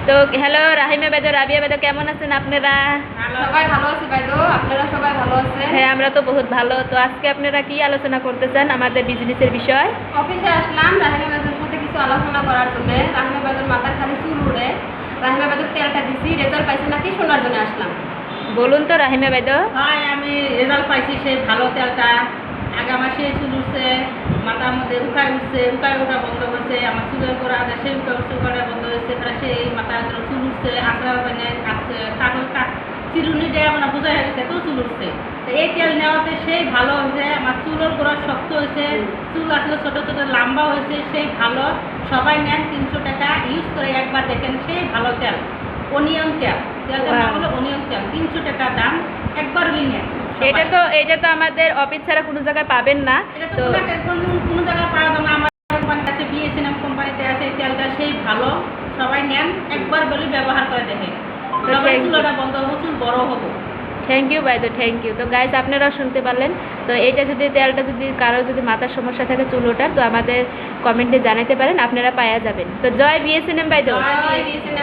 তো হ্যালো রাহিমা বেদো, রাবিয়া বেদো, কেমন আছেন আপনারা? সবাই ভালো আছি বাইদো, আপনারা সবাই ভালো আছেন? হ্যাঁ, আমরা তো বহুত ভালো। তো আজকে আপনারা কি আলোচনা করতে চান আমাদের বিজনেসের বিষয়? অফিসে আসলাম রাহিমা বেদোর সাথে কিছু আলোচনা করার জন্য। রাহিমা বেদোর মাথার খালি চুল উড়ে, রাহিমা বেদোর তেলটা দিছি, রেজাল্ট পাইছে নাকি শোনার জন্য আসলাম। বলুন তো রাহিমা বেদো। হয় আমি রেজাল্ট পাইছি সেই ভালো তেলটা। আগে আমার সেই চুল উঠছে, মাথার মধ্যে উকায় ওঠা বন্ধ হয়েছে, আমার চুলের গোড়া আছে সেই উকায় বন্ধ হয়েছে, তারা সেই মাথার চুল উঠছে, আসা মানে চিরুনি দেওয়া মানে বোঝা হয়ে গেছে, তো চুল উঠছে। তো এই তেল নেওয়াতে সেই ভালো হয়েছে, আমার চুলের গোড়া শক্ত হয়েছে, চুল আসলে ছোটো ছোটো লম্বা হয়েছে, সেই ভালো। সবাই নেন, 300 টাকা ইউজ করে একবার দেখেন, সেই ভালো তেল। অনিয়ন তেল, তেলটার নাম হলো অনিয়ন তেল, 300 টাকা দাম, একবার নেন। এটা তো আমাদের অফিস ছাড়া কোনো জায়গায় পাবেন না। এটা তো তো কোনো জায়গায় পাওয়া যাবে না, আমার কোম্পানির কাছে বিএসএনএম কোম্পানিতে আছে, এই তেলটা সেই ভালো। সবাই নেন, একবার বলে ব্যবহার করে দেখেন, সবাই চুলটা বন্ধ হবো, চুল বড় হবো। থ্যাংক ইউ বাইদো, থ্যাংক ইউ। তো গাইজ আপনারাও শুনতে পারলেন। তো এইটা যদি তেলটা যদি কারো যদি মাথার সমস্যা থাকে চুল ওঠার, তো আমাদের কমেন্টে জানাতে পারেন, আপনারা পাওয়া যাবেন। তো জয় বিএসএনএম বাইদো। জয় BSNM